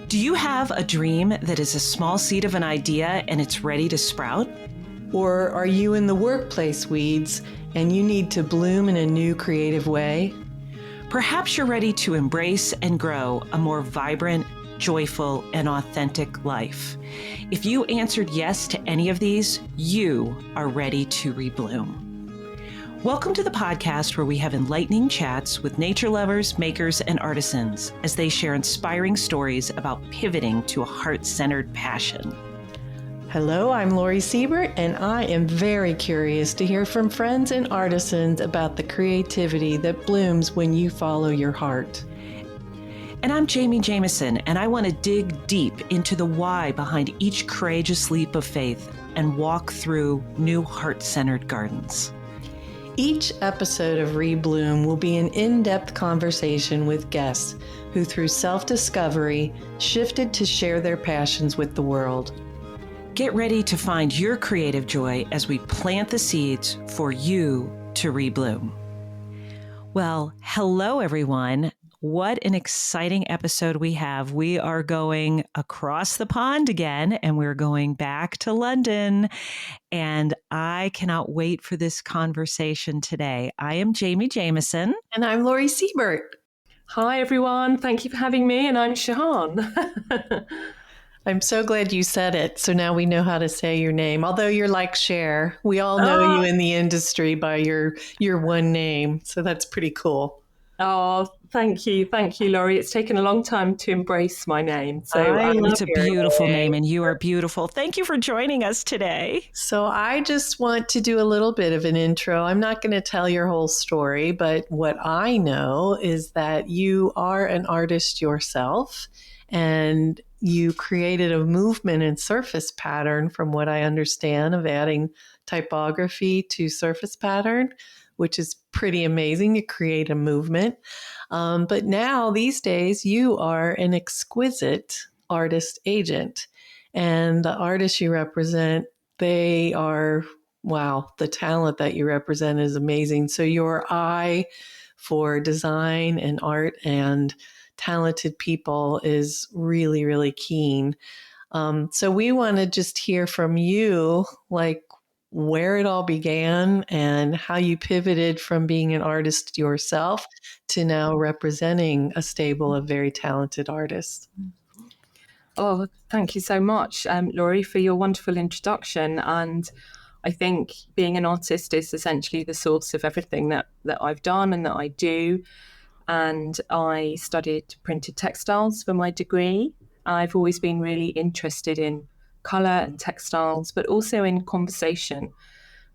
Do you have a dream that is a small seed of an idea and it's ready to sprout? Or are you in the workplace weeds and you need to bloom in a new creative way? Perhaps you're ready to embrace and grow a more vibrant, joyful, and authentic life. If you answered yes to any of these, you are ready to rebloom. Welcome to the podcast where we have enlightening chats with nature lovers, makers, and artisans as they share inspiring stories about pivoting to a heart-centered passion. Hello, I'm Lori Siebert, and I am very curious to hear from friends and artisans about the creativity that blooms when you follow your heart. And I'm Jamie Jameson, and I want to dig deep into the why behind each courageous leap of faith and walk through new heart-centered gardens. Each episode of Rebloom will be an in-depth conversation with guests who, through self-discovery, shifted to share their passions with the world. Get ready to find your creative joy as we plant the seeds for you to rebloom. Well, hello, everyone. What an exciting episode we have. We are going across the pond again, and we're going back to London. And I cannot wait for this conversation today. I am Jamie Jameson. And I'm Lori Siebert. Hi, everyone. Thank you for having me. And I'm Jehane. I'm so glad you said it. So now we know how to say your name. Although you're like Cher, we all know you in the industry by your one name. So that's pretty cool. Oh, thank you. Thank you, Laurie. It's taken a long time to embrace my name. So it's a beautiful name and you are beautiful. Thank you for joining us today. So I just want to do a little bit of an intro. I'm not going to tell your whole story, but what I know is that you are an artist yourself and you created a movement in surface pattern, from what I understand, of adding typography to surface pattern, which is pretty amazing to create a movement. But now, these days, you are an exquisite artist agent. And the artists you represent, they are, wow, the talent that you represent is amazing. So your eye for design and art and talented people is really, really keen. So we want to just hear from you, like, where it all began and how you pivoted from being an artist yourself to now representing a stable of very talented artists. Oh, thank you so much, Laurie, for your wonderful introduction. And I think being an artist is essentially the source of everything that I've done and that I do. And I studied printed textiles for my degree. I've always been really interested in colour and textiles, but also in conversation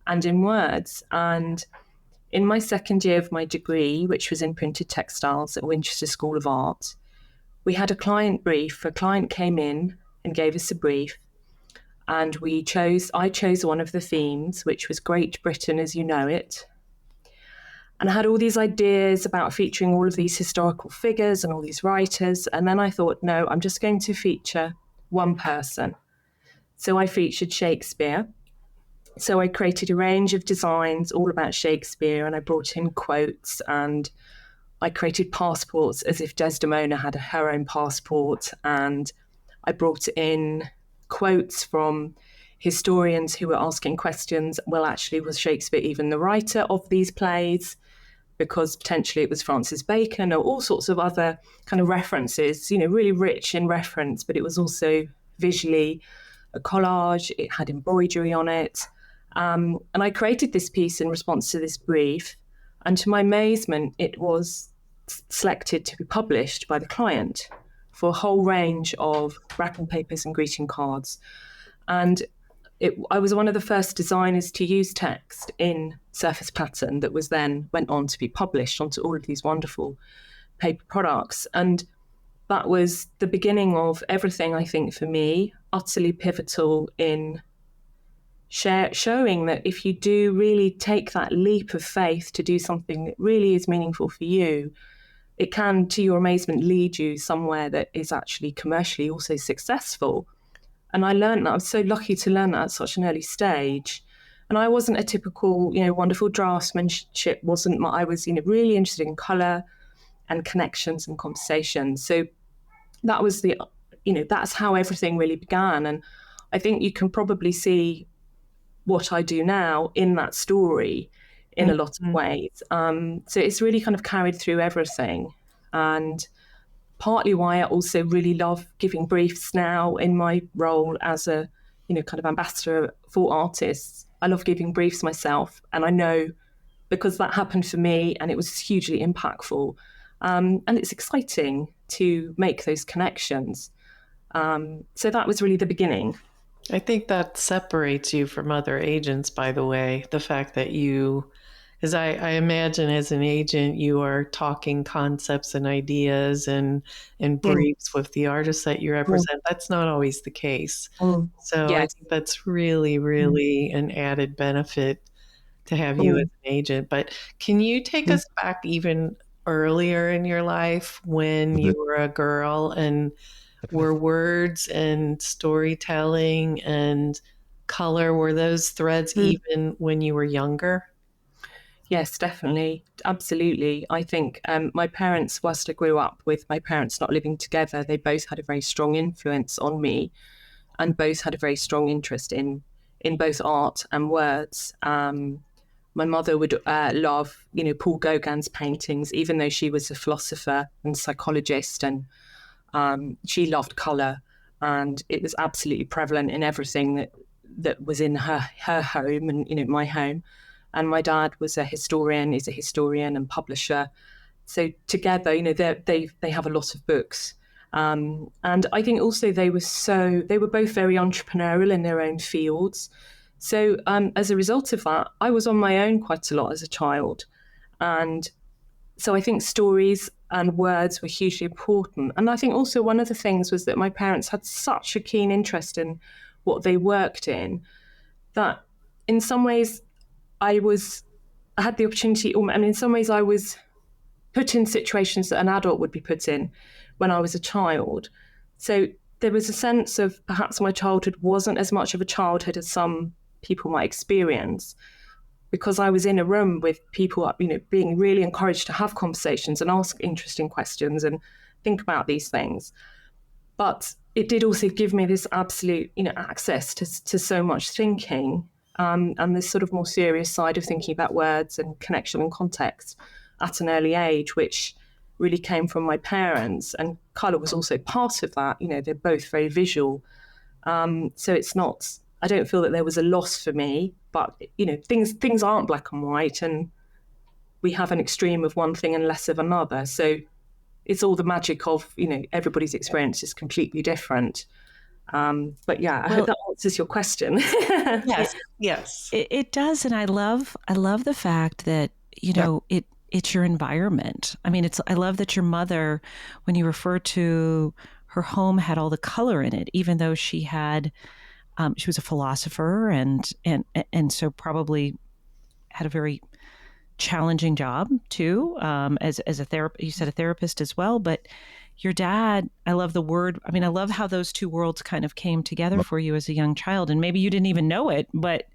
and in words. And in my second year of my degree, which was in printed textiles at Winchester School of Art, we had a client brief. A client came in and gave us a brief, and I chose one of the themes, which was Great Britain as you know it. And I had all these ideas about featuring all of these historical figures and all these writers. And then I thought, no, I'm just going to feature one person. So I featured Shakespeare. So I created a range of designs all about Shakespeare, and I brought in quotes, and I created passports as if Desdemona had her own passport. And I brought in quotes from historians who were asking questions. Well, actually, was Shakespeare even the writer of these plays? Because potentially it was Francis Bacon, or all sorts of other kind of references, really rich in reference, but it was also visually a collage. It had embroidery on it. And I created this piece in response to this brief. And to my amazement, it was selected to be published by the client for a whole range of wrapping papers and greeting cards. And I was one of the first designers to use text in surface pattern that went on to be published onto all of these wonderful paper products. And that was the beginning of everything, I think, for me, utterly pivotal in showing that if you do really take that leap of faith to do something that really is meaningful for you, it can, to your amazement, lead you somewhere that is actually commercially also successful. And I learned that. I was so lucky to learn that at such an early stage. And I wasn't a typical, wonderful draftsmanship. I was, really interested in colour and connections and conversations. So that was the that's how everything really began. And I think you can probably see what I do now in that story in a lot of ways. So it's really kind of carried through everything. And partly why I also really love giving briefs now in my role as a, kind of ambassador for artists. I love giving briefs myself. And I know because that happened for me and it was hugely impactful. And it's exciting to make those connections. So that was really the beginning. I think that separates you from other agents, by the way, the fact that as I imagine as an agent, you are talking concepts and ideas and briefs with the artists that you represent. That's not always the case. So I Yes. think that's really, really an added benefit to have you as an agent. But can you take us back even earlier in your life when you were a girl, and were words and storytelling and color, were those threads even when you were younger? Yes, definitely. Absolutely. I think my parents, whilst I grew up with my parents not living together, they both had a very strong influence on me and both had a very strong interest in both art and words. My mother would love, Paul Gauguin's paintings, even though she was a philosopher and psychologist, and she loved colour, and it was absolutely prevalent in everything that was in her home and my home. And my dad was a historian, is a historian and publisher. So together, they have a lot of books. And I think also they were both very entrepreneurial in their own fields. So as a result of that, I was on my own quite a lot as a child. And so I think stories and words were hugely important. And I think also one of the things was that my parents had such a keen interest in what they worked in that in some ways I had the opportunity, in some ways I was put in situations that an adult would be put in when I was a child. So there was a sense of perhaps my childhood wasn't as much of a childhood as some people might experience, because I was in a room with people, being really encouraged to have conversations and ask interesting questions and think about these things. But it did also give me this absolute, access to so much thinking, and this sort of more serious side of thinking about words and connection and context at an early age, which really came from my parents. And colour was also part of that. They're both very visual. So it's not, I don't feel that there was a loss for me, but, things aren't black and white, and we have an extreme of one thing and less of another. So it's all the magic of, everybody's experience is completely different. But yeah, I hope that answers your question. Yes. It does. And I love the fact that, it's your environment. I love that your mother, when you refer to her home, had all the color in it, even though she was a philosopher and so probably had a very challenging job too, as a therapist. You said a therapist as well, but your dad, I love the word. I love how those two worlds kind of came together for you as a young child, and maybe you didn't even know it, but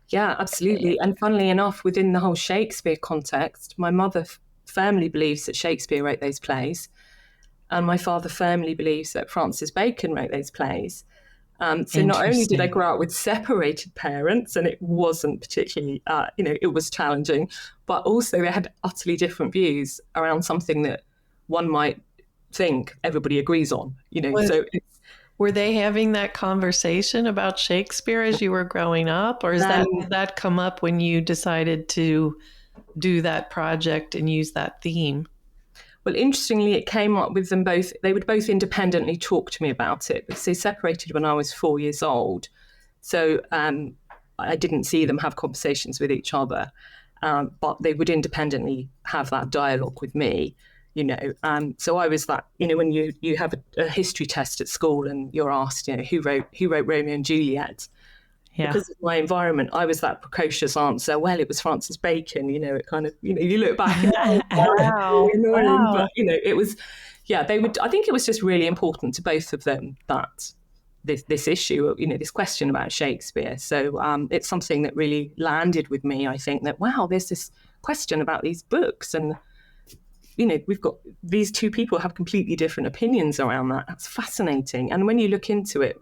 yeah, absolutely. And funnily enough, within the whole Shakespeare context, my mother firmly believes that Shakespeare wrote those plays, and my father firmly believes that Francis Bacon wrote those plays. So not only did I grow up with separated parents, and it wasn't particularly, it was challenging, but also they had utterly different views around something that one might think everybody agrees on, Were they having that conversation about Shakespeare as you were growing up, or did that come up when you decided to do that project and use that theme? Well, interestingly, it came up with them both. They would both independently talk to me about it, because they separated when I was 4 years old. So I didn't see them have conversations with each other, but they would independently have that dialogue with me. So I was that, when you have a history test at school and you're asked, who wrote Romeo and Juliet? Yeah. Because of my environment, I was that precocious answer. Well, it was Francis Bacon. It kind of, you look back and wow. But it was, they would. I think it was just really important to both of them that this issue, this question about Shakespeare. So it's something that really landed with me. I think that, wow, there's this question about these books, and we've got these two people have completely different opinions around that. That's fascinating. And when you look into it,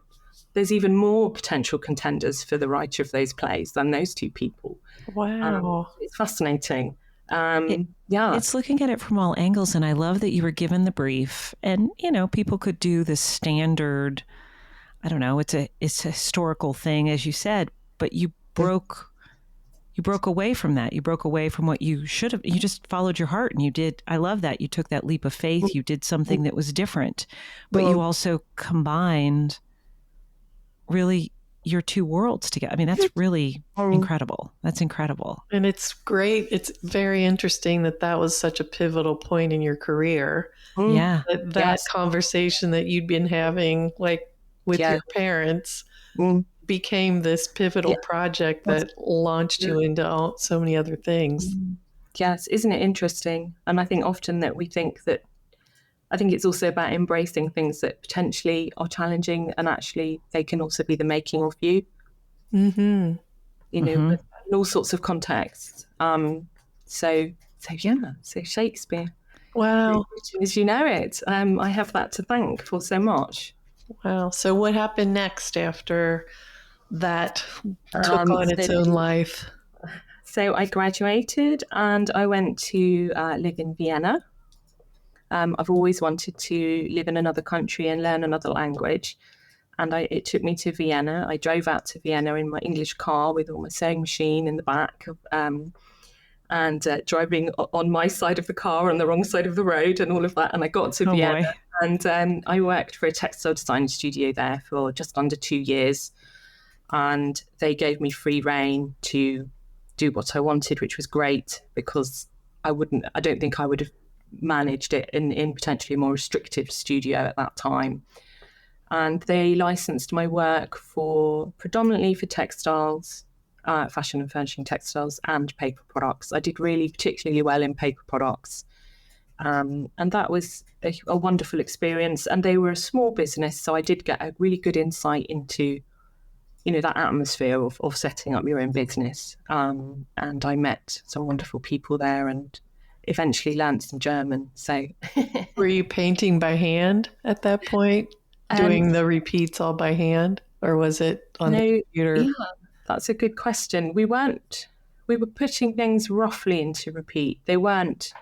there's even more potential contenders for the writer of those plays than those two people. Wow. It's fascinating. It's looking at it from all angles, and I love that you were given the brief. And people could do the standard, I don't know, it's a historical thing, as you said, but you broke away from that. You broke away from what you should have. You just followed your heart, and you did. I love that you took that leap of faith. You did something that was different, but you also combined really your two worlds together. I mean, that's really incredible. That's incredible. And it's great. It's very interesting that was such a pivotal point in your career. Yeah. That conversation that you'd been having, like with your parents, became this pivotal project that launched you into so many other things. Yes, isn't it interesting? And I think often that we think that, I think it's also about embracing things that potentially are challenging, and actually they can also be the making of you. Mm-hmm. In all sorts of contexts. So Shakespeare. Wow. As you know it, I have that to thank for so much. Wow. So what happened next after that took on its own life? So I graduated and I went to live in Vienna. I've always wanted to live in another country and learn another language. And it took me to Vienna. I drove out to Vienna in my English car with all my sewing machine in the back, and driving on my side of the car on the wrong side of the road and all of that. And I got to Vienna, and I worked for a textile design studio there for just under 2 years. And they gave me free rein to do what I wanted, which was great, because I don't think I would have managed it in potentially a more restrictive studio at that time. And they licensed my work predominantly for textiles, fashion and furnishing textiles, and paper products. I did really particularly well in paper products. And that was a wonderful experience. And they were a small business, so I did get a really good insight into, that atmosphere of setting up your own business. And I met some wonderful people there and eventually learned some German. So, were you painting by hand at that point? Doing the repeats all by hand, or was it on the computer? Yeah, that's a good question. We were putting things roughly into repeat. They weren't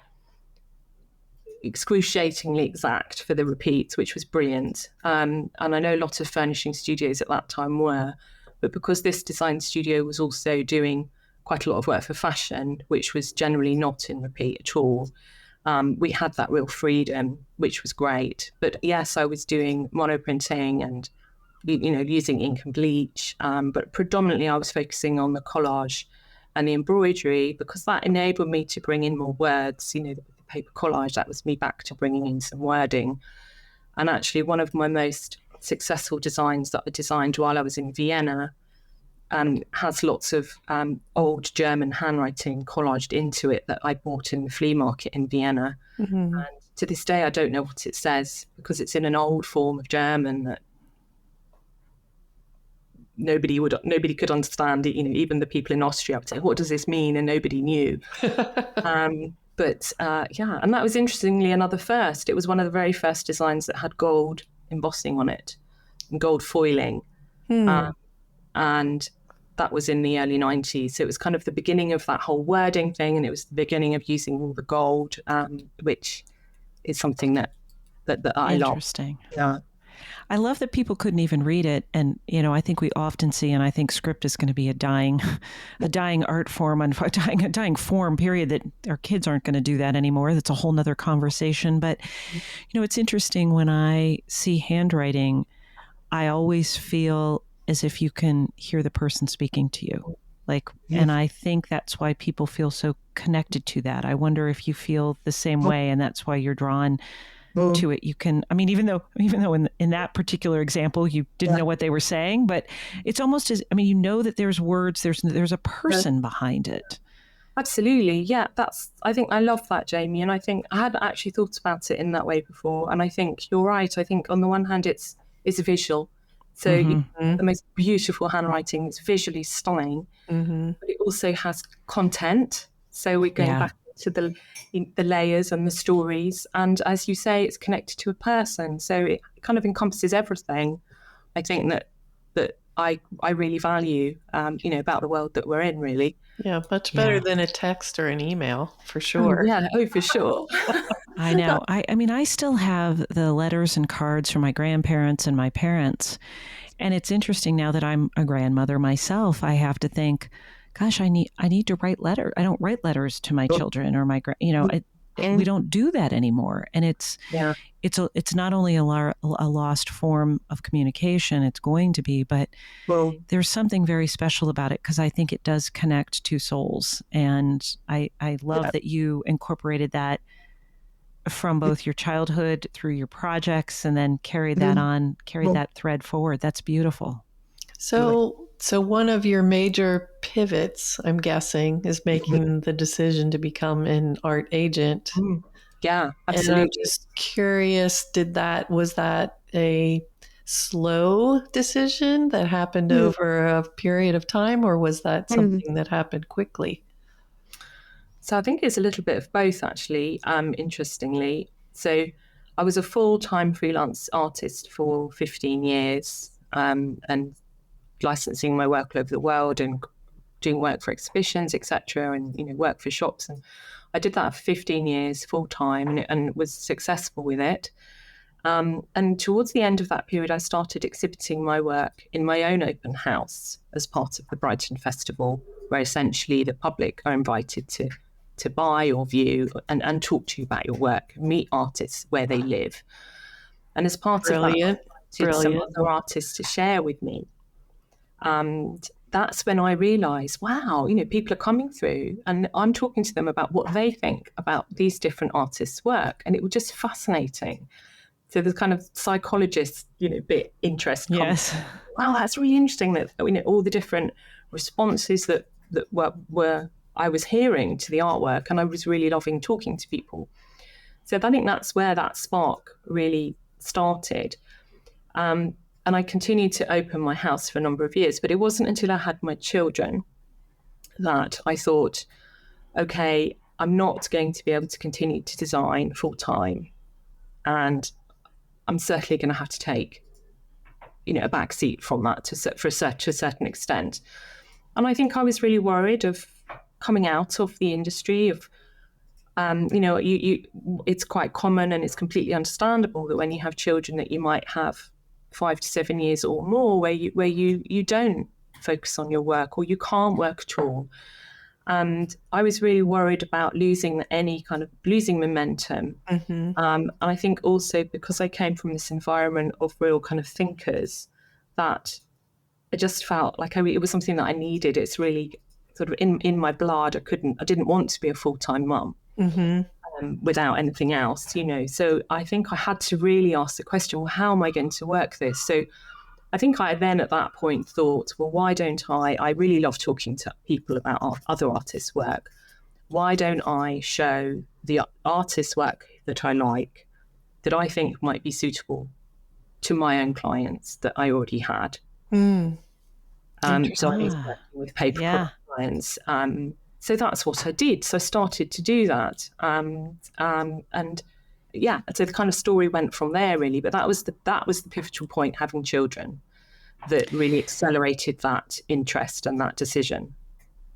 excruciatingly exact for the repeats, which was brilliant. And I know a lot of furnishing studios at that time were, but because this design studio was also doing quite a lot of work for fashion, which was generally not in repeat at all, we had that real freedom, which was great. But yes, I was doing monoprinting and, using ink and bleach. But predominantly I was focusing on the collage and the embroidery, because that enabled me to bring in more words. The paper collage, that was me back to bringing in some wording. And actually one of my most successful designs that I designed while I was in Vienna has lots of old German handwriting collaged into it that I bought in the flea market in Vienna. Mm-hmm. And to this day, I don't know what it says, because it's in an old form of German that nobody could understand it. Even the people in Austria would say, "What does this mean?" And nobody knew. And that was interestingly another first. It was one of the very first designs that had gold embossing on it and gold foiling. And that was in the early 90s. So it was kind of the beginning of that whole wording thing, and it was the beginning of using all the gold, which is something that I love. Interesting. Yeah. I love that people couldn't even read it. And, I think we often see, and I think script is going to be a dying art form, a dying form, period, that our kids aren't going to do that anymore. That's a whole nother conversation. But, it's interesting when I see handwriting, I always feel as if you can hear the person speaking to you. And I think that's why people feel so connected to that. I wonder if you feel the same way, and that's why you're drawn to it. You can, even though in that particular example, you didn't know what they were saying, but it's almost as, that there's words, there's a person behind it. Absolutely. Yeah. I think I love that, Jamie. And I think I hadn't actually thought about it in that way before. And I think you're right. I think on the one hand, it's visual. So the most beautiful handwriting is visually stunning, but it also has content. So we're going back to the layers and the stories. And as you say, it's connected to a person. So it kind of encompasses everything, I think, that I really value, about the world that we're in, really. Yeah, much better than a text or an email, for Oh, sure. yeah, for sure. I know. I mean, I still have the letters and cards from my grandparents and my parents. And it's interesting now that I'm a grandmother myself, I have to think, gosh, I need to write letters. I don't write letters to my children or we don't do that anymore. And it's not only a lost form of communication, it's going to be, but there's something very special about it because I think it does connect two souls. And I love that you incorporated that from both your childhood through your projects and then carried that thread forward. That's beautiful. So one of your major pivots, I'm guessing, is making the decision to become an art agent. Yeah, absolutely. And I'm just curious, was that a slow decision that happened over a period of time, or was that something that happened quickly? So I think it's a little bit of both, actually, interestingly. So I was a full-time freelance artist for 15 years and licensing my work all over the world and doing work for exhibitions, etc., and work for shops. And I did that for 15 years full-time and was successful with it. And towards the end of that period, I started exhibiting my work in my own open house as part of the Brighton Festival, where essentially the public are invited to buy or view and talk to you about your work, meet artists where they live. And as part of that, I invited some other artists to share with me. And that's when I realised, wow, people are coming through and I'm talking to them about what they think about these different artists' work. And it was just fascinating. So the kind of psychologist, bit interest comes. Yes. Wow, that's really interesting that all the different responses that were I was hearing to the artwork, and I was really loving talking to people. So I think that's where that spark really started. And I continued to open my house for a number of years, but it wasn't until I had my children that I thought, okay, I'm not going to be able to continue to design full time, and I'm certainly going to have to take, a backseat from that to a certain extent. And I think I was really worried of coming out of the industry of, it's quite common and it's completely understandable that when you have children that you might have 5 to 7 years or more where you don't focus on your work or you can't work at all. And I was really worried about losing momentum. And I think also because I came from this environment of real kind of thinkers, that it just felt like it was something that I needed. It's really sort of in my blood. I didn't want to be a full-time mum without anything else, So I think I had to really ask the question, well, how am I going to work this? So I think I then at that point thought, well, why don't I really love talking to people about other artists' work. Why don't I show the artist's work that I like, that I think might be suitable to my own clients that I already had? So I was working with paper product clients. So that's what I did. So I started to do that. So the kind of story went from there, really. But that was the pivotal point, having children, that really accelerated that interest and that decision.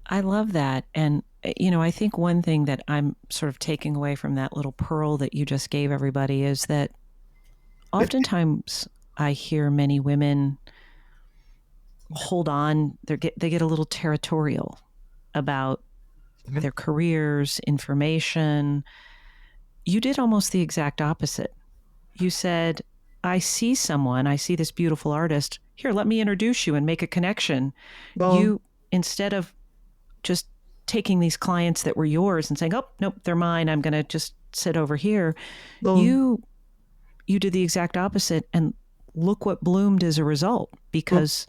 I love that. And, I think one thing that I'm sort of taking away from that little pearl that you just gave everybody is that oftentimes I hear many women hold on, they get a little territorial about their careers, information. You did almost the exact opposite. You said, I see this beautiful artist. Here, let me introduce you and make a connection. You, instead of just taking these clients that were yours and saying, oh, nope, they're mine, I'm going to just sit over here. You did the exact opposite. And look what bloomed as a result, because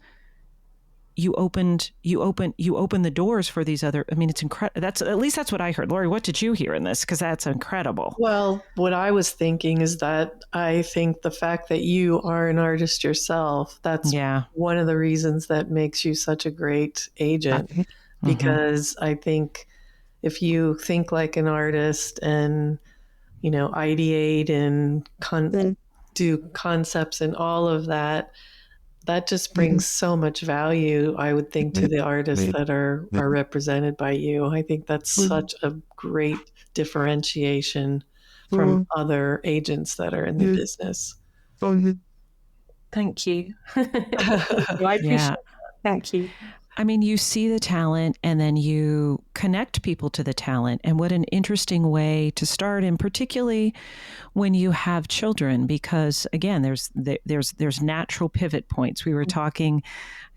you opened the doors for these other. I mean, it's incredible. At least that's what I heard. Lori, what did you hear in this? Because that's incredible. Well, what I was thinking is that I think the fact that you are an artist yourself, that's one of the reasons that makes you such a great agent. Because I think if you think like an artist and, ideate and do concepts and all of that, that just brings so much value, I would think, to the artists that are represented by you. I think that's such a great differentiation from other agents that are in the business. Thank you. I appreciate Yeah. that. Thank you. I mean, you see the talent and then you connect people to the talent. And what an interesting way to start, and particularly when you have children, because again, there's natural pivot points. We were talking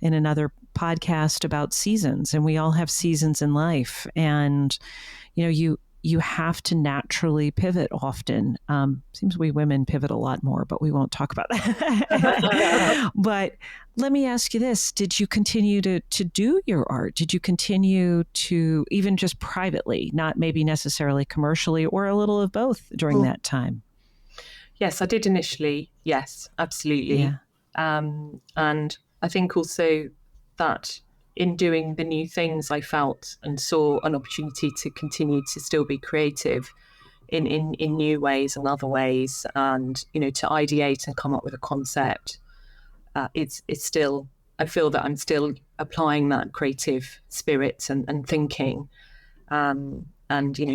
in another podcast about seasons, and we all have seasons in life. And you have to naturally pivot often. Seems we women pivot a lot more, but we won't talk about that. But let me ask you this. Did you continue to do your art? Did you continue to, even just privately, not maybe necessarily commercially, or a little of both during that time? Yes, I did initially. Yes, absolutely. Yeah. And I think also that in doing the new things, I felt and saw an opportunity to continue to still be creative in new ways and other ways, and to ideate and come up with a concept. It's still, I feel that I'm still applying that creative spirit and thinking, and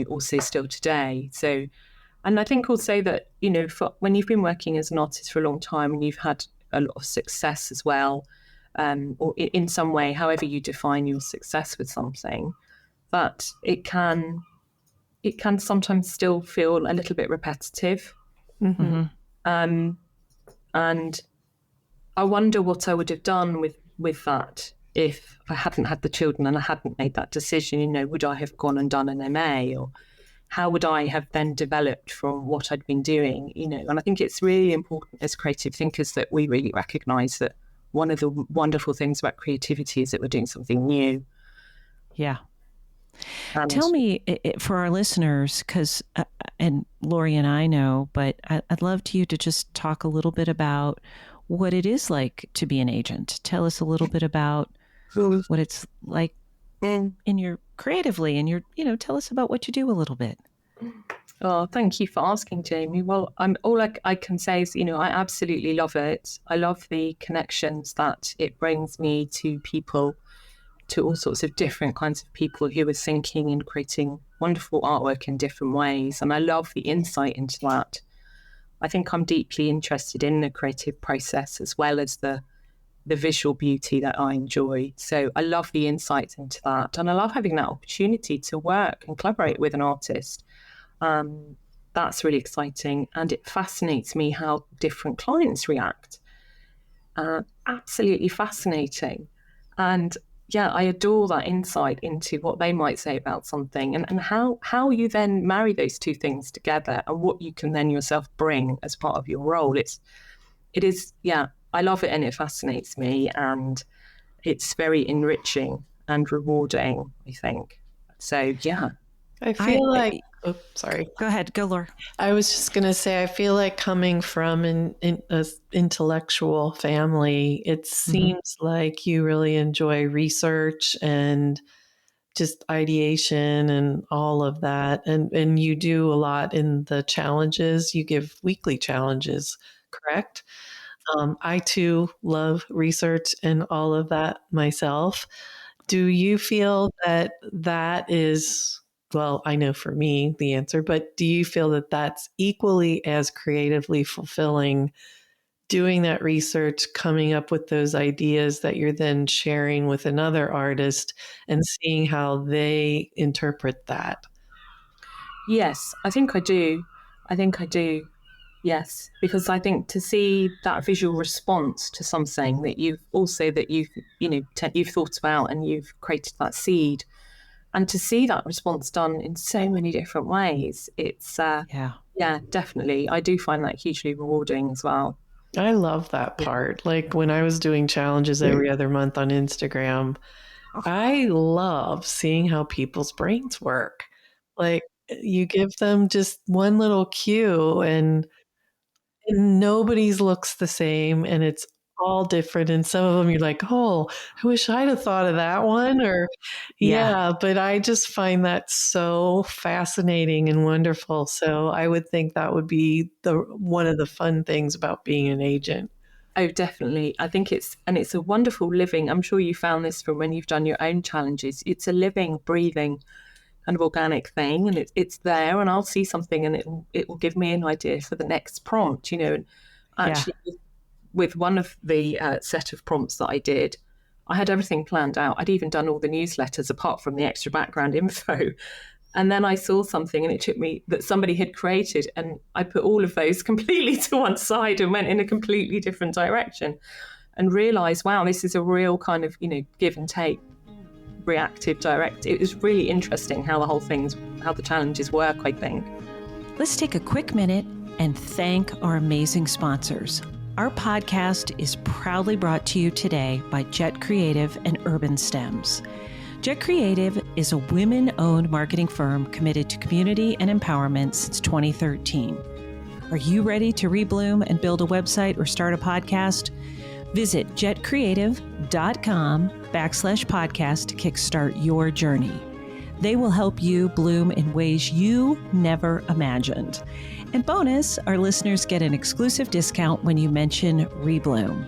also still today. So, and I think also that when you've been working as an artist for a long time and you've had a lot of success as well, or in some way, however you define your success with something, that it can sometimes still feel a little bit repetitive. Mm-hmm. And I wonder what I would have done with that if I hadn't had the children and I hadn't made that decision. Would I have gone and done an MA, or how would I have then developed from what I'd been doing? And I think it's really important as creative thinkers that we really recognise that one of the wonderful things about creativity is that we're doing something new. Yeah. And Tell me, for our listeners, because, and Lori and I know, but I'd love you to just talk a little bit about what it is like to be an agent. Tell us a little bit about what it's like in your creatively, and tell us about what you do a little bit. Oh, thank you for asking, Jamie. Well, I can say is, I absolutely love it. I love the connections that it brings me to people, to all sorts of different kinds of people who are thinking and creating wonderful artwork in different ways. And I love the insight into that. I think I'm deeply interested in the creative process as well as the visual beauty that I enjoy. So I love the insights into that. And I love having that opportunity to work and collaborate with an artist. That's really exciting. And it fascinates me how different clients react. Absolutely fascinating. And yeah, I adore that insight into what they might say about something, and how you then marry those two things together and what you can then yourself bring as part of your role. It is, yeah, I love it and it fascinates me, and it's very enriching and rewarding, I think. So, yeah. I feel like, sorry. Go ahead. Go, Laura. I was just going to say, I feel like coming from an intellectual family, it seems like you really enjoy research and just ideation and all of that. And you do a lot in the challenges. You give weekly challenges, correct? I too love research and all of that myself. Do you feel that that is, well, I know for me the answer, but do you feel that that's equally as creatively fulfilling, doing that research, coming up with those ideas that you're then sharing with another artist and seeing how they interpret that? Yes, I think I do. Yes, because I think to see that visual response to something that you've thought about and you've created that seed, and to see that response done in so many different ways, it's yeah, definitely. I do find that hugely rewarding as well. I love that part. Like when I was doing challenges every other month on Instagram, I love seeing how people's brains work. Like you give them just one little cue and nobody's looks the same, and it's all different. And some of them you're like, oh, I wish I'd have thought of that one. Or, Yeah. yeah, but I just find that so fascinating and wonderful. So I would think that would be one of the fun things about being an agent. Oh, definitely. I think it's a wonderful living. I'm sure you found this from when you've done your own challenges. It's a living, breathing kind of organic thing, and it's there, and I'll see something and it will give me an idea for the next prompt, and Yeah. actually with one of the set of prompts that I did, I had everything planned out. I'd even done all the newsletters apart from the extra background info. And then I saw something and it took me that somebody had created, and I put all of those completely to one side and went in a completely different direction and realized, wow, this is a real kind of, give and take, reactive, direct. It was really interesting how the challenges work, I think. Let's take a quick minute and thank our amazing sponsors. Our podcast is proudly brought to you today by Jet Creative and UrbanStems. Jet Creative is a women-owned marketing firm committed to community and empowerment since 2013. Are you ready to rebloom and build a website or start a podcast? Visit jetcreative.com/podcast to kickstart your journey. They will help you bloom in ways you never imagined. And bonus, our listeners get an exclusive discount when you mention Rebloom.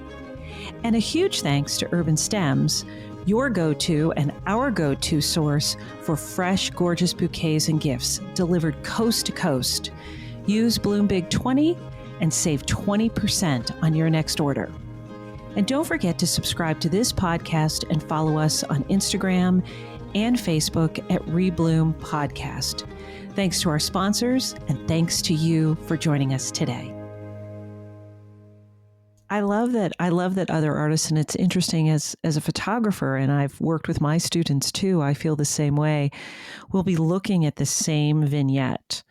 And a huge thanks to UrbanStems, your go-to and our go-to source for fresh, gorgeous bouquets and gifts delivered coast to coast. Use Bloom Big 20 and save 20% on your next order. And don't forget to subscribe to this podcast and follow us on Instagram and Facebook at Rebloom Podcast. Thanks to our sponsors, and thanks to you for joining us today. I love that other artists, and it's interesting as a photographer, and I've worked with my students too, I feel the same way. We'll be looking at the same vignette,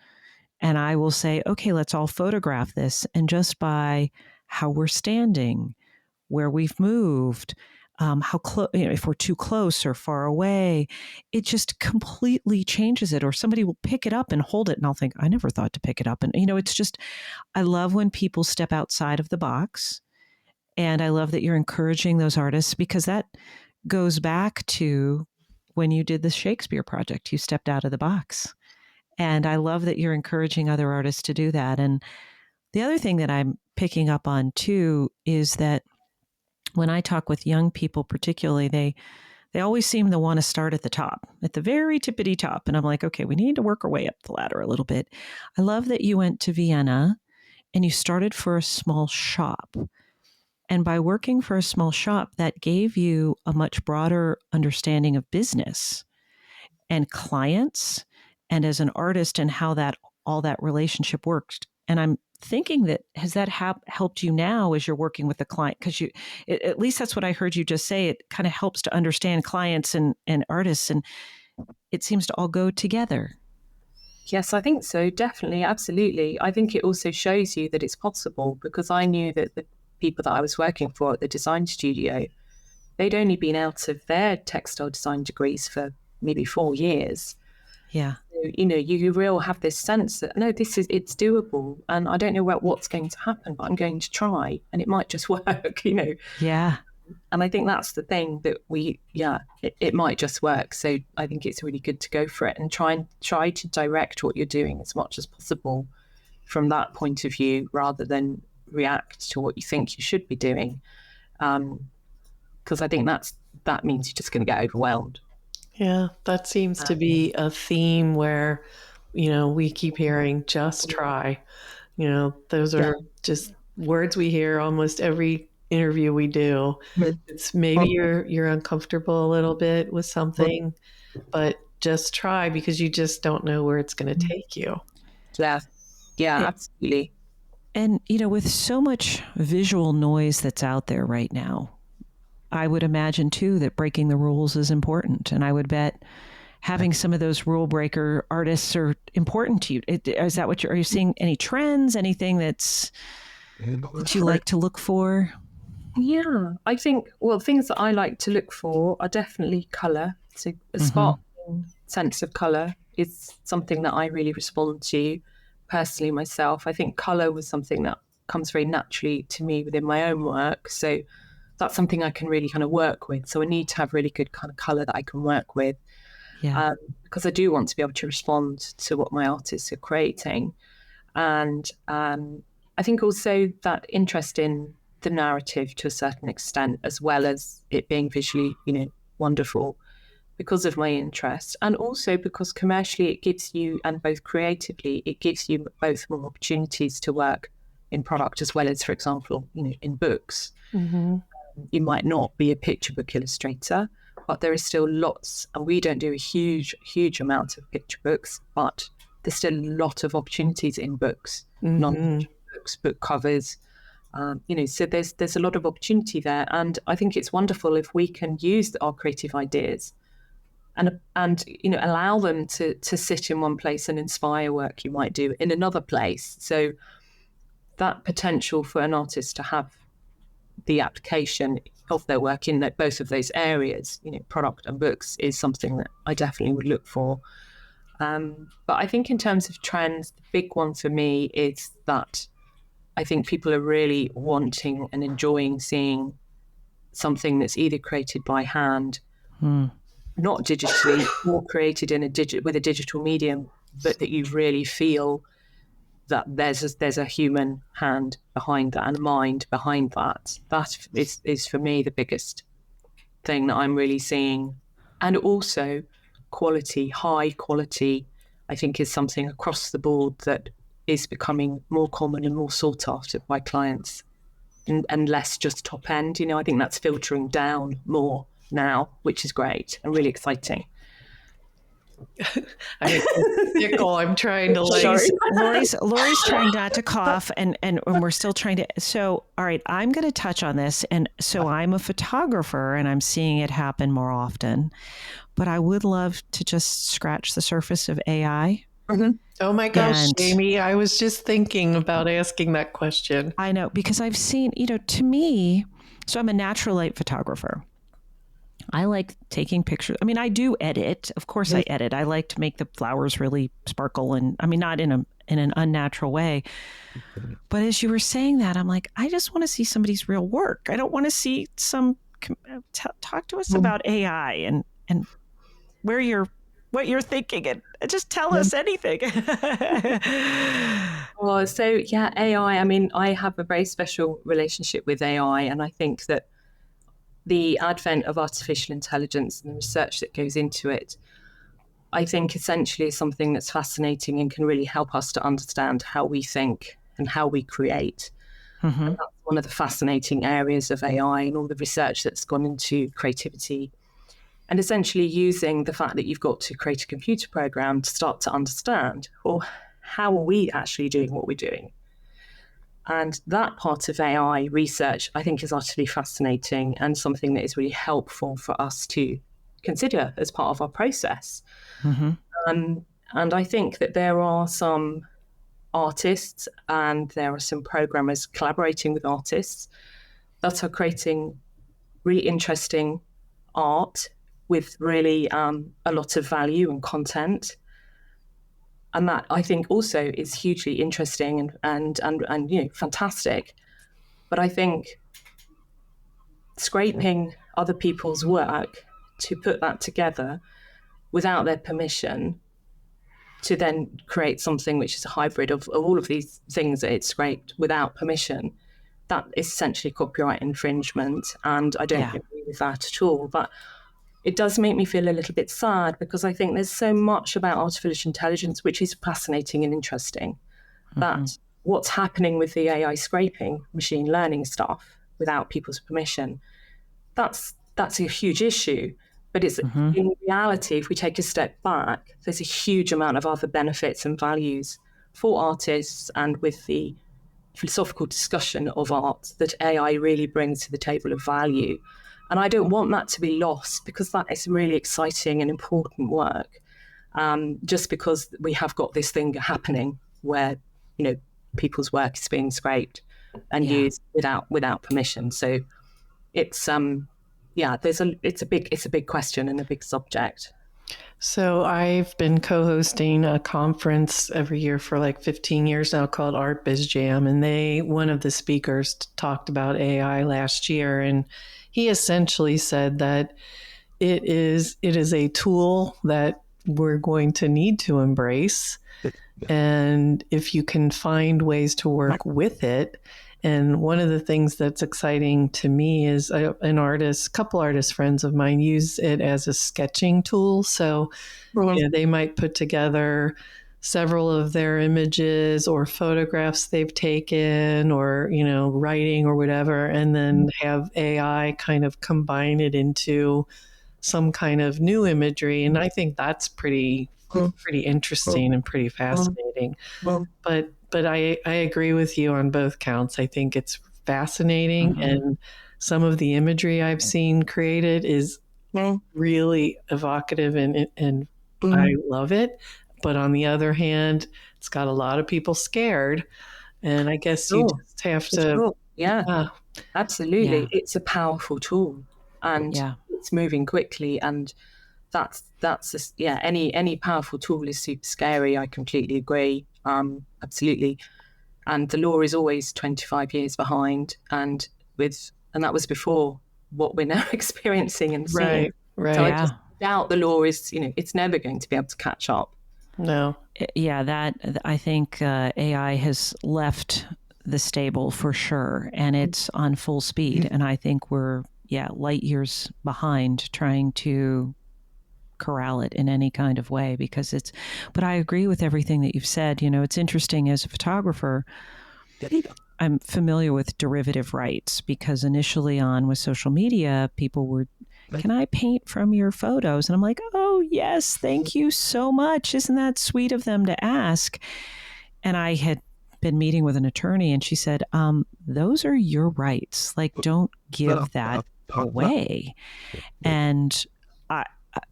and I will say, okay, let's all photograph this. And just by how we're standing, where we've moved, how close, if we're too close or far away, it just completely changes it. Or somebody will pick it up and hold it, and I'll think, I never thought to pick it up. And, it's just, I love when people step outside of the box. And I love that you're encouraging those artists, because that goes back to when you did the Shakespeare project, you stepped out of the box. And I love that you're encouraging other artists to do that. And the other thing that I'm picking up on too is that when I talk with young people, particularly, they always seem to want to start at the top, at the very tippity top. And I'm like, okay, we need to work our way up the ladder a little bit. I love that you went to Vienna and you started for a small shop. And by working for a small shop, that gave you a much broader understanding of business and clients, and as an artist, and how all that relationship worked. And I'm thinking that has that helped you now as you're working with the client? Because at least that's what I heard you just say. It kind of helps to understand clients and artists, and it seems to all go together. Yes, I think so. Definitely. Absolutely. I think it also shows you that it's possible, because I knew that the people that I was working for at the design studio, they'd only been out of their textile design degrees for maybe 4 years. Yeah. So, you really have this sense that, no, it's doable. And I don't know what's going to happen, but I'm going to try, and it might just work, Yeah. And I think that's the thing that it might just work. So I think it's really good to go for it and try to direct what you're doing as much as possible from that point of view, rather than react to what you think you should be doing. Because I think that means you're just going to get overwhelmed. Yeah, that seems to be a theme where, we keep hearing, just try. Those are just words we hear almost every interview we do. It's maybe you're uncomfortable a little bit with something, but just try, because you just don't know where it's going to take you. Yeah, absolutely. And, with so much visual noise that's out there right now, I would imagine too that breaking the rules is important. And I would bet having some of those rule breaker artists are important to you. Is that are you seeing any trends, anything that you like to look for? Yeah, I think, things that I like to look for are definitely colour. So a sparkling sense of colour is something that I really respond to personally myself. I think colour was something that comes very naturally to me within my own work. So that's something I can really kind of work with. So I need to have really good kind of colour that I can work with, because I do want to be able to respond to what my artists are creating. And I think also that interest in the narrative to a certain extent, as well as it being visually, wonderful, because of my interest, and also because commercially it gives you, and both creatively, it gives you both more opportunities to work in product as well as, for example, in books. Mm-hmm. You might not be a picture book illustrator, but there is still lots, and we don't do a huge amount of picture books, but there's still a lot of opportunities in books, non-fiction books, book covers. So there's a lot of opportunity there, and I think it's wonderful if we can use our creative ideas and allow them to sit in one place and inspire work you might do in another place. So that potential for an artist to have the application of their work in both of those areas, product and books, is something that I definitely would look for. But I think in terms of trends, the big one for me is that I think people are really wanting and enjoying seeing something that's either created by hand, not digitally, or created in with a digital medium, but that you really feel that there's a human hand behind that and a mind behind that. That is for me the biggest thing that I'm really seeing. And also quality, high quality, I think is something across the board that is becoming more common and more sought after by clients, and less just top end. I think that's filtering down more now, which is great and really exciting. I'm trying to Lori's trying not to cough, and we're still trying to. So, all right, I'm going to touch on this. And so I'm a photographer and I'm seeing it happen more often, but I would love to just scratch the surface of AI. Mm-hmm. Oh my gosh, Amy, I was just thinking about asking that question. I know, because I've seen, to me, so I'm a natural light photographer. I like taking pictures. I mean, I do edit. Of course I edit. I like to make the flowers really sparkle, and I mean, not in an unnatural way. But as you were saying that, I'm like, I just want to see somebody's real work. I don't want to see talk to us about AI and what you're thinking, and just tell us anything. Well, so yeah, AI, I mean, I have a very special relationship with AI, and I think that the advent of artificial intelligence and the research that goes into it, I think essentially is something that's fascinating and can really help us to understand how we think and how we create. Mm-hmm. And that's one of the fascinating areas of AI and all the research that's gone into creativity. And essentially using the fact that you've got to create a computer program to start to understand, well, how are we actually doing what we're doing? And that part of AI research, I think, is utterly fascinating and something that is really helpful for us to consider as part of our process. Mm-hmm. And I think that there are some artists and there are some programmers collaborating with artists that are creating really interesting art with really a lot of value and content. And that, I think, also is hugely interesting and fantastic. But I think scraping other people's work to put that together without their permission to then create something which is a hybrid of all of these things that it's scraped without permission, that is essentially copyright infringement. And I don't agree with that at all. But it does make me feel a little bit sad, because I think there's so much about artificial intelligence which is fascinating and interesting, that what's happening with the AI scraping, machine learning stuff without people's permission, that's a huge issue. But it's in reality, if we take a step back, there's a huge amount of other benefits and values for artists, and with the philosophical discussion of art that AI really brings to the table of value. And I don't want that to be lost, because that is really exciting and important work. Just because we have got this thing happening where, people's work is being scraped and used without permission. So it's it's a big question and a big subject. So I've been co-hosting a conference every year for like 15 years now called Art Biz Jam, and one of the speakers talked about AI last year, and he essentially said that it is a tool that we're going to need to embrace, and if you can find ways to work with it. And one of the things that's exciting to me is a couple artist friends of mine use it as a sketching tool. So they might put together several of their images or photographs they've taken, or writing or whatever, and then have AI kind of combine it into some kind of new imagery. And I think that's pretty interesting and pretty fascinating. But I agree with you on both counts. I think it's fascinating, and some of the imagery I've seen created is really evocative, and I love it. But on the other hand, it's got a lot of people scared, and I guess you just have to. Yeah, absolutely. Yeah. It's a powerful tool, and it's moving quickly, and any powerful tool is super scary. I completely agree. Absolutely. And the law is always 25 years behind, and that was before what we're now experiencing and seeing. Right. So I just doubt the law is, it's never going to be able to catch up. No. Yeah, that I think AI has left the stable for sure, and it's on full speed. And I think we're light years behind trying to corral it in any kind of way, because but I agree with everything that you've said. It's interesting, as a photographer, I'm familiar with derivative rights, because initially on with social media, people were, can I paint from your photos? And I'm like, oh, yes, thank you so much. Isn't that sweet of them to ask? And I had been meeting with an attorney, and she said, those are your rights. Like, don't give that away. And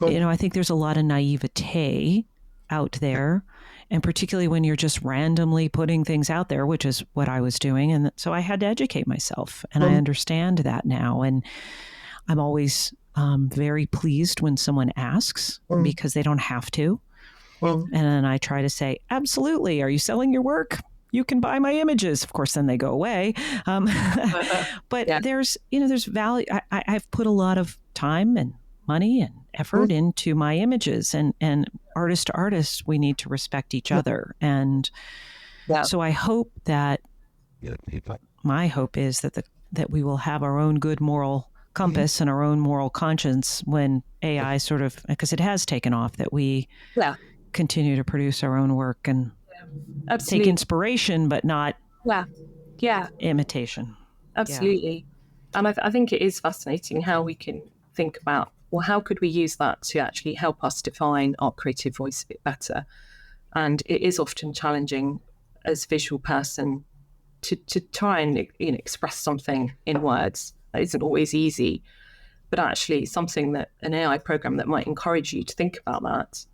I think there's a lot of naivete out there, and particularly when you're just randomly putting things out there, which is what I was doing. And so I had to educate myself, and I understand that now. And I'm always very pleased when someone asks, because they don't have to. And then I try to say, absolutely. Are you selling your work? You can buy my images. Of course, then they go away. But there's value. I've put a lot of time and money and effort into my images, and artist to artist, we need to respect each other. And so I hope that my hope is that we will have our own good moral compass and our own moral conscience when AI sort of, because it has taken off, that we continue to produce our own work and take inspiration, but not imitation. Absolutely. And I think it is fascinating how we can think about, well, how could we use that to actually help us define our creative voice a bit better? And it is often challenging as a visual person to try and express something in words. It isn't always easy, but actually something that an AI program that might encourage you to think about that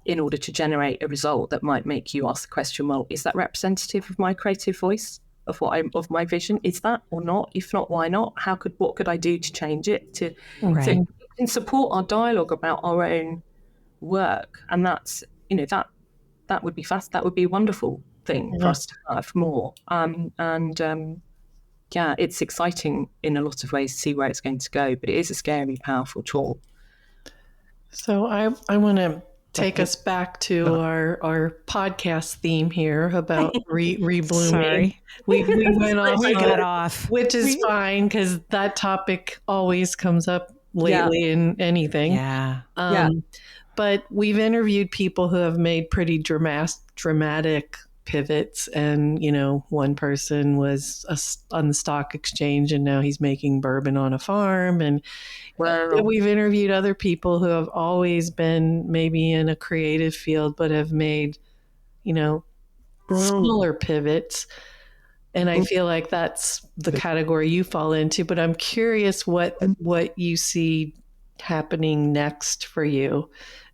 in order to generate a result that might make you ask the question, well, is that representative of my creative voice, of of my vision? Is that or not? If not, why not? What could I do to change it? So it can support our dialogue about our own work, and that's that would be fast. That would be a wonderful thing for us to have more. It's exciting in a lot of ways to see where it's going to go, but it is a scary, powerful tool. So I want to take us back to our podcast theme here about reblooming. Sorry. We went off. We got off. Which is fine, because that topic always comes up lately in anything. Yeah. But we've interviewed people who have made pretty dramatic pivots, and one person was on the stock exchange, and now he's making bourbon on a farm. And we've interviewed other people who have always been maybe in a creative field, but have made smaller pivots. And I feel like that's the category you fall into. But I'm curious what you see happening next for you.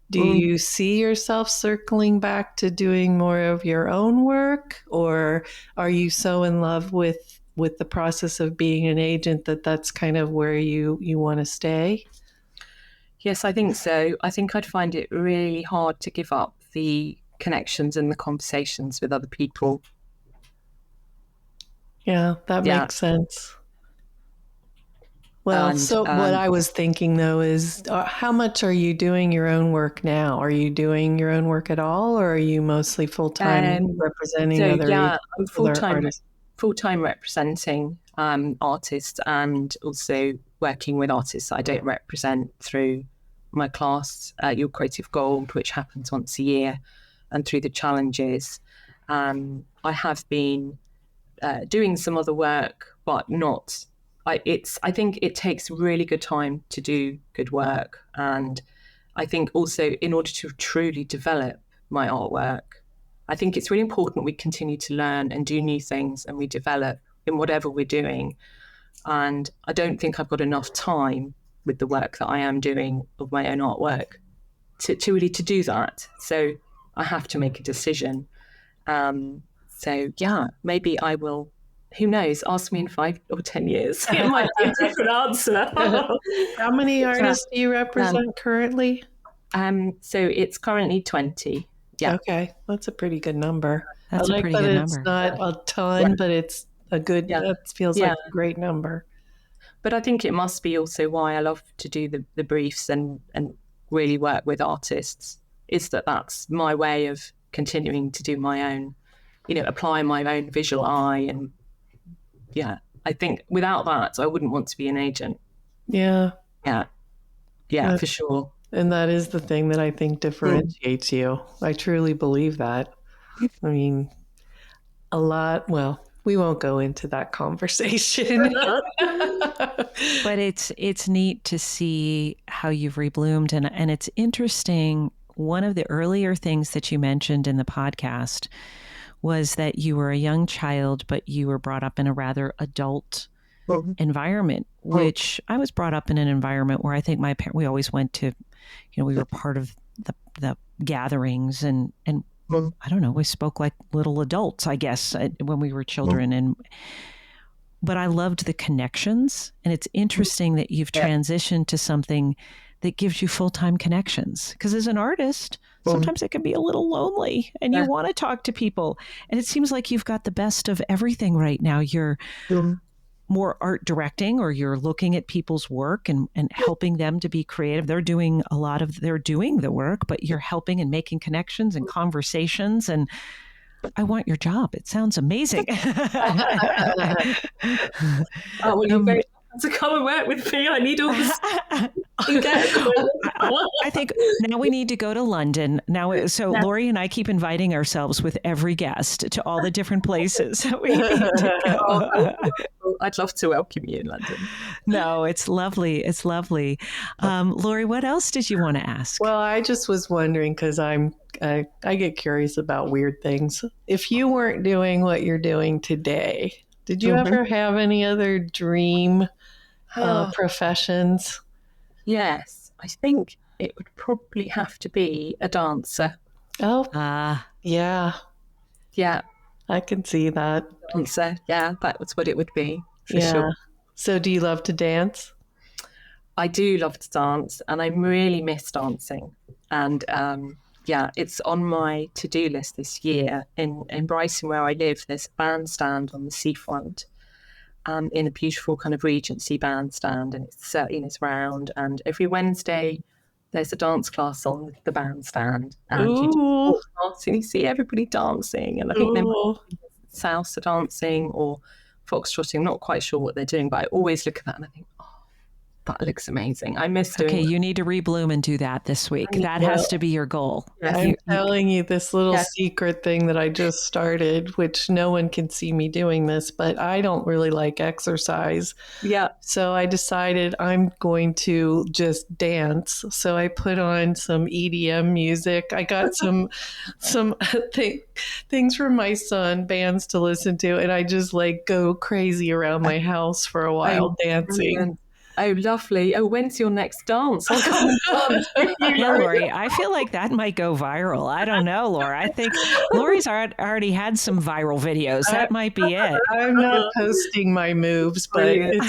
Do you see yourself circling back to doing more of your own work, or are you so in love with the process of being an agent that that's kind of where you want to stay? Yes, I think so. I think I'd find it really hard to give up the connections and the conversations with other people. Yeah, that Yeah. makes sense. Well, And so what I was thinking though is how much are you doing your own work now? Are you doing your own work at all, or are you mostly full-time representing I'm other artists? full-time representing artists, and also working with artists I don't represent through my class, Your Creative Gold, which happens once a year, and through the challenges. I have been doing some other work, but not. I think it takes really good time to do good work, and I think also in order to truly develop my artwork, I think it's really important we continue to learn and do new things, and we develop in whatever we're doing. And I don't think I've got enough time with the work that I am doing of my own artwork to really to do that. So I have to make a decision. So yeah, maybe I will. Who knows? Ask me in 5 or 10 years. It might be a different answer. How many artists do you represent currently? So it's currently 20. Yeah. Okay, that's a pretty good number. That's I a like pretty that good it's number. not a ton, but it's a good, Yeah. that feels Yeah. like a great number. But I think it must be also why I love to do the briefs and really work with artists, is that that's my way of continuing to do my own, apply my own visual eye. And yeah, I think without that, I wouldn't want to be an agent. Yeah. Yeah, for sure. And that is the thing that I think differentiates you. I truly believe that. I mean, well, we won't go into that conversation. But it's neat to see how you've rebloomed, and it's interesting. One of the earlier things that you mentioned in the podcast was that you were a young child, but you were brought up in a rather adult environment, which I was brought up in an environment where I think we always went to, we were part of the gatherings, and I don't know, we spoke like little adults, I guess, when we were children. But I loved the connections, and it's interesting that you've transitioned to something that gives you full-time connections. Because as an artist, sometimes it can be a little lonely, and you want to talk to people. And it seems like you've got the best of everything right now. You're more art directing, or you're looking at people's work and helping them to be creative. They're doing the work, but you're helping and making connections and conversations. And I want your job. It sounds amazing. Oh, well, you're very welcome to come and work with me. I need all this. I think now we need to go to London. Lori and I keep inviting ourselves with every guest to all the different places we need to go. I'd love to welcome you in London. No, it's lovely. It's lovely. Lori, what else did you want to ask? Well, I just was wondering, because I get curious about weird things. If you weren't doing what you're doing today, did you ever have any other dream professions? Yes, I think it would probably have to be a dancer. Oh, yeah. Yeah. I can see that. Dancer, yeah, that was what it would be, for sure. So do you love to dance? I do love to dance, and I really miss dancing. And it's on my to-do list this year. In Brighton, where I live, there's a bandstand on the seafront, in a beautiful kind of Regency bandstand, and it's round. And every Wednesday, there's a dance class on the bandstand, and you see everybody dancing. And I think they're salsa dancing or foxtrotting. I'm not quite sure what they're doing, but I always look at that and I think, that looks amazing. I miss doing. Okay, you need to rebloom and do that this week. That has to be your goal. I'm telling you this little secret thing that I just started, which no one can see me doing this, but I don't really like exercise. Yeah. So I decided I'm going to just dance. So I put on some EDM music. I got some things from my son, bands to listen to, and I just go crazy around my house for a while dancing. Oh, lovely. Oh, when's your next dance? I'll come and dance with you, Yeah, Laurie. Lori, I feel like that might go viral. I don't know, Laura. I think Lori's already had some viral videos. That might be it. I'm not posting my moves, but Brilliant.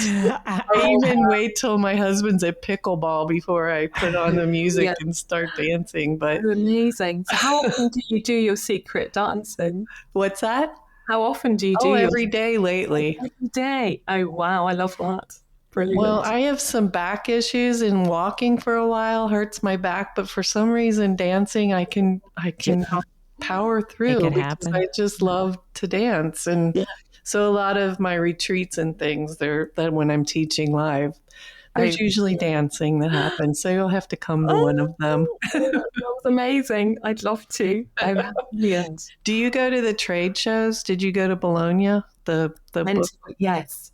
I even wait till my husband's at pickleball before I put on the music and start dancing. But Oh, amazing. So how often do you do your secret dancing? what's that? How often do you do Every day lately. Every day. Oh, wow. I love that. Brilliant. Well, I have some back issues, and walking for a while hurts my back, but for some reason dancing I can power through Make it because happen. I just love to dance. And so a lot of my retreats and things, that when I'm teaching live, there's usually dancing that happens. So you'll have to come to one of them. That was amazing. I'd love to. Oh, brilliant. Do you go to the trade shows? Did you go to Bologna? The book? Yes.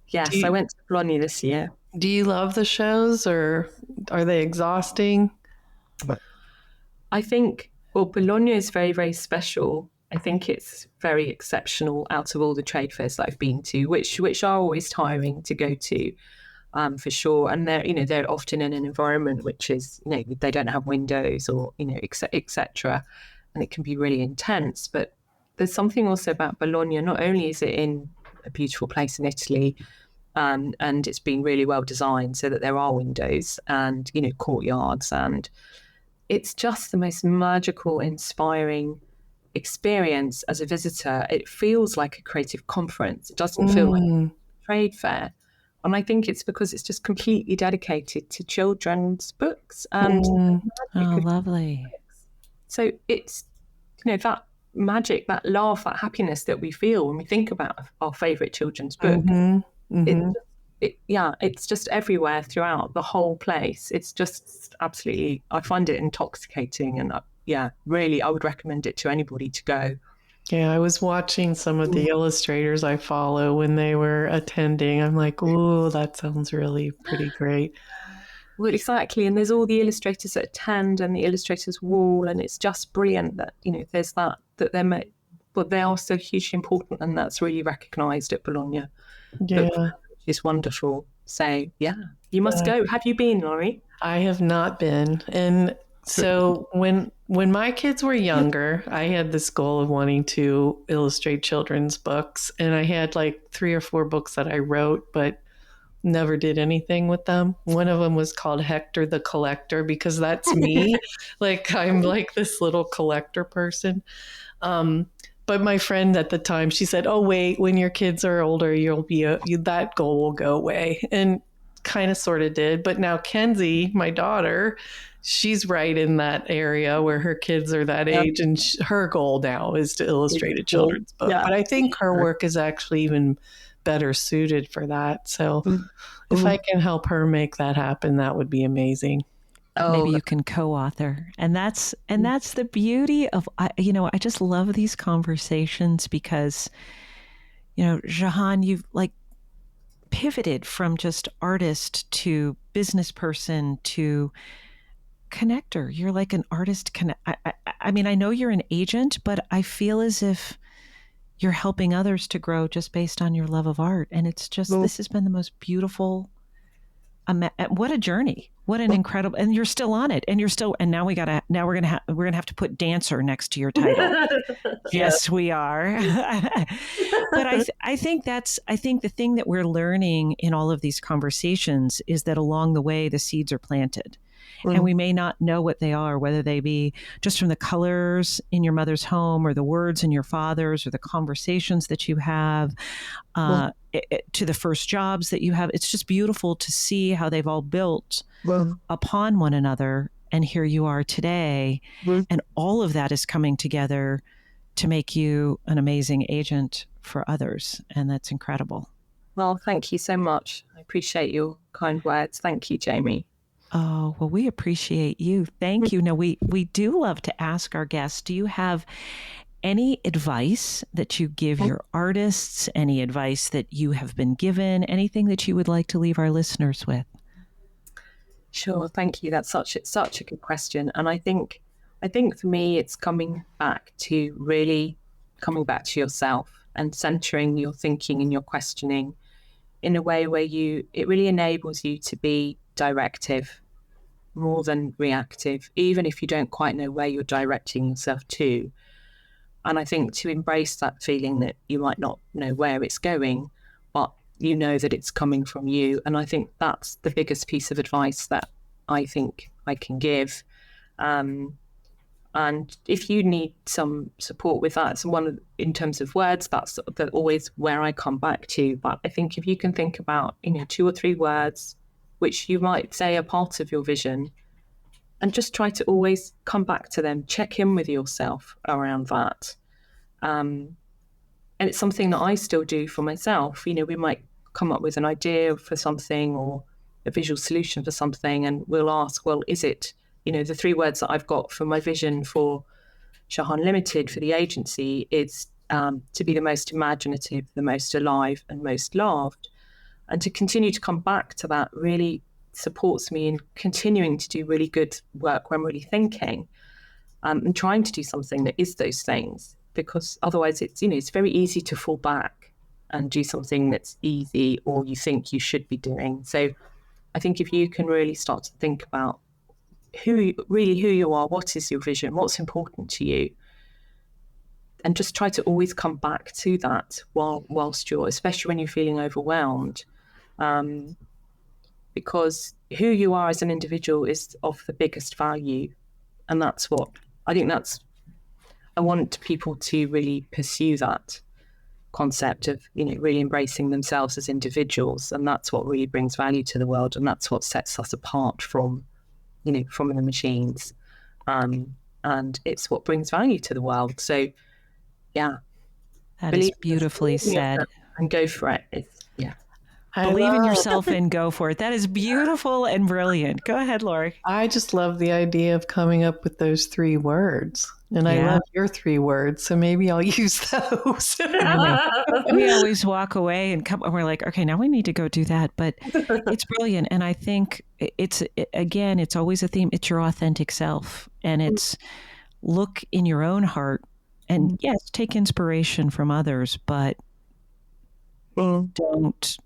Yes, I went to Bologna this year. Do you love the shows, or are they exhausting? I think, well, Bologna is very, very special. I think it's very exceptional out of all the trade fairs that I've been to, which are always tiring to go to, for sure. And they're often in an environment which is, they don't have windows or, etc. And it can be really intense. But there's something also about Bologna. Not only is it in a beautiful place in Italy, and it's been really well designed so that there are windows and, courtyards, and it's just the most magical, inspiring experience as a visitor. It feels like a creative conference. It doesn't feel like a trade fair. And I think it's because it's just completely dedicated to children's books and lovely. So it's, that magic, that love, that happiness that we feel when we think about our favourite children's book. It's just everywhere throughout the whole place. It's just absolutely, I find it intoxicating, and really, I would recommend it to anybody to go. Yeah, I was watching some of the illustrators I follow when they were attending. I'm like, oh, that sounds really pretty great. Well, exactly. And there's all the illustrators that attend and the illustrators wall, and it's just brilliant that, there's that but they are so hugely important, and that's really recognised at Bologna. Yeah. It's wonderful. So, you must go. Have you been, Laurie? I have not been. And so when my kids were younger, I had this goal of wanting to illustrate children's books. And I had like 3 or 4 books that I wrote, but never did anything with them. One of them was called Hector the Collector, because that's me. Like, I'm like this little collector person. But my friend at the time, she said, oh, wait, when your kids are older, that goal will go away. And kind of sort of did. But now Kenzie, my daughter, she's right in that area where her kids are that age. And her goal now is to illustrate a children's book. But I think her work is actually even better suited for that. So if I can help her make that happen, that would be amazing. Maybe you can co-author. And that's the beauty of, I just love these conversations because, Jehane, you've like pivoted from just artist to business person to connector. You're like an artist. I mean, I know you're an agent, but I feel as if you're helping others to grow just based on your love of art. And it's just, this has been the most beautiful, what a journey. What an incredible, and you're still on it, and now we're going to have to put dancer next to your title. Yes, we are. But I think the thing that we're learning in all of these conversations is that along the way, the seeds are planted. And we may not know what they are, whether they be just from the colors in your mother's home or the words in your father's or the conversations that you have to the first jobs that you have. It's just beautiful to see how they've all built upon one another. And here you are today. And all of that is coming together to make you an amazing agent for others. And that's incredible. Well, thank you so much. I appreciate your kind words. Thank you, Jamie. Oh, well, we appreciate you. Thank you. Now, we do love to ask our guests, do you have any advice that you give your artists, any advice that you have been given, anything that you would like to leave our listeners with? Sure. Thank you. That's such a good question. And I think for me, it's coming back to yourself and centering your thinking and your questioning in a way where it really enables you to be directive more than reactive, even if you don't quite know where you're directing yourself to. And I think to embrace that feeling that you might not know where it's going, but you know that it's coming from you. And I think that's the biggest piece of advice that I think I can give. And if you need some support with that, in terms of words, that's always where I come back to. But I think if you can think about, 2 or 3 words, which you might say are part of your vision, and just try to always come back to them, check in with yourself around that. And it's something that I still do for myself. We might come up with an idea for something or a visual solution for something, and we'll ask, well, is it, the 3 words that I've got for my vision for Jehane Limited, for the agency, is to be the most imaginative, the most alive, and most loved. And to continue to come back to that really supports me in continuing to do really good work when really thinking, and trying to do something that is those things, because otherwise it's very easy to fall back and do something that's easy or you think you should be doing. So I think if you can really start to think about who you are, what is your vision, what's important to you, and just try to always come back to that whilst you're, especially when you're feeling overwhelmed, because who you are as an individual is of the biggest value. And that's what I want people to really pursue, that concept of, really embracing themselves as individuals. And that's what really brings value to the world. And that's what sets us apart from the machines. And it's what brings value to the world. So, yeah. That is beautifully said. And go for it. Believe in yourself and go for it. That is beautiful and brilliant. Go ahead, Lori. I just love the idea of coming up with those 3 words. And I love your 3 words, so maybe I'll use those. We always walk away and we're like, okay, now we need to go do that. But it's brilliant. And I think it's always a theme. It's your authentic self. And it's look in your own heart. And yes, take inspiration from others, but don't,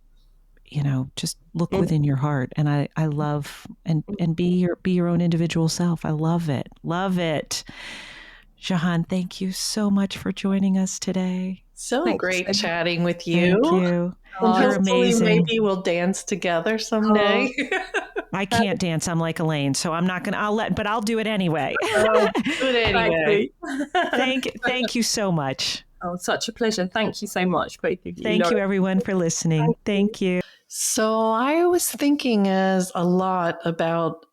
just look within your heart. And I love, and be your own individual self. I love it. Love it. Jehane, thank you so much for joining us today. So great chatting with you. Thank you. You're amazing. Maybe we'll dance together someday. I can't dance. I'm like Elaine, so I'm not going to, but I'll do it anyway. Do it anyway. Thank you so much. Oh, such a pleasure. Thank you so much, both of you. Thank you, everyone, for listening. Thank you. So I was thinking a lot about,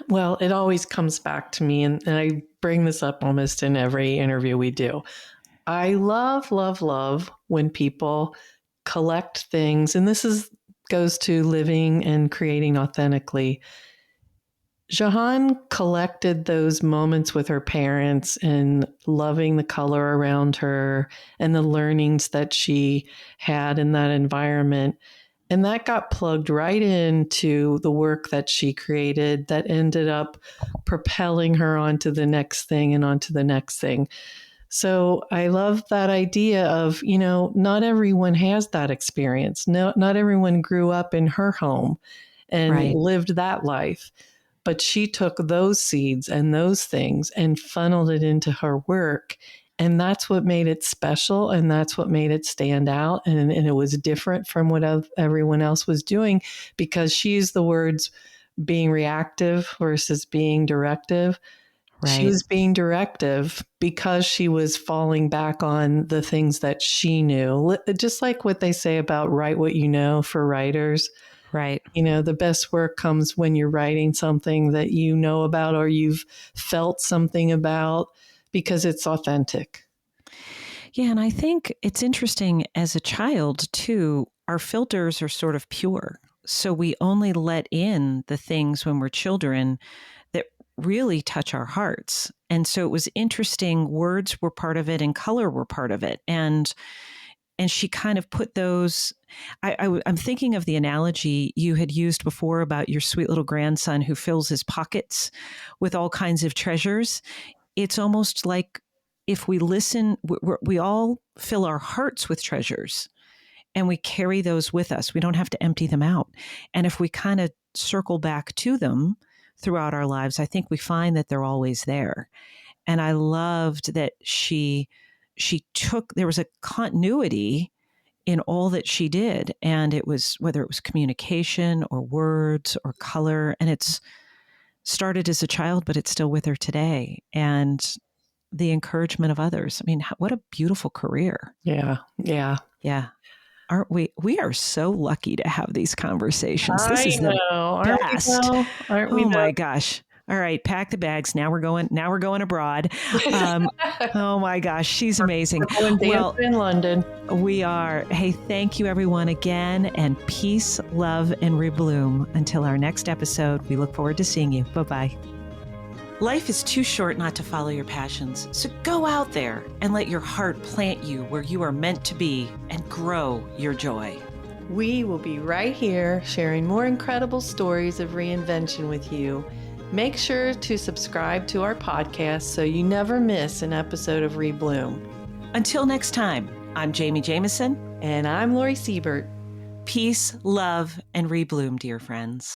well, it always comes back to me, and I bring this up almost in every interview we do. I love, love, love when people collect things, and this goes to living and creating authentically. Jehane collected those moments with her parents and loving the color around her and the learnings that she had in that environment. And that got plugged right into the work that she created that ended up propelling her onto the next thing and onto the next thing. So I love that idea of, not everyone has that experience. No, not everyone grew up in her home and lived that life. But she took those seeds and those things and funneled it into her work. And that's what made it special. And that's what made it stand out. And it was different from what everyone else was doing, because she used the words being reactive versus being directive. Right. She was being directive because she was falling back on the things that she knew. Just like what they say about write what you know for writers. Right. The best work comes when you're writing something that you know about or you've felt something about, because it's authentic. Yeah. And I think it's interesting, as a child too, our filters are sort of pure. So we only let in the things when we're children that really touch our hearts. And so it was interesting. Words were part of it and color were part of it. And she kind of put those, I'm thinking of the analogy you had used before about your sweet little grandson who fills his pockets with all kinds of treasures. It's almost like if we listen, we all fill our hearts with treasures. and we carry those with us. We don't have to empty them out. And if we kind of circle back to them throughout our lives, I think we find that they're always there. And I loved that she took, there was a continuity in all that she did. And it was, whether it was communication or words or color, and it's started as a child, but it's still with her today. And the encouragement of others. I mean, what a beautiful career. Yeah. Yeah. Yeah. Aren't we? We are so lucky to have these conversations. This is the best. Aren't we? Oh my gosh. All right, pack the bags. Now we're going abroad. Oh my gosh, she's amazing. Well, in London. We are. Hey, thank you everyone again, and peace, love, and rebloom. Until our next episode, we look forward to seeing you. Bye-bye. Life is too short not to follow your passions, so go out there and let your heart plant you where you are meant to be and grow your joy. We will be right here sharing more incredible stories of reinvention with you. Make sure to subscribe to our podcast so you never miss an episode of Rebloom. Until next time, I'm Jamie Jameson. And I'm Lori Siebert. Peace, love, and rebloom, dear friends.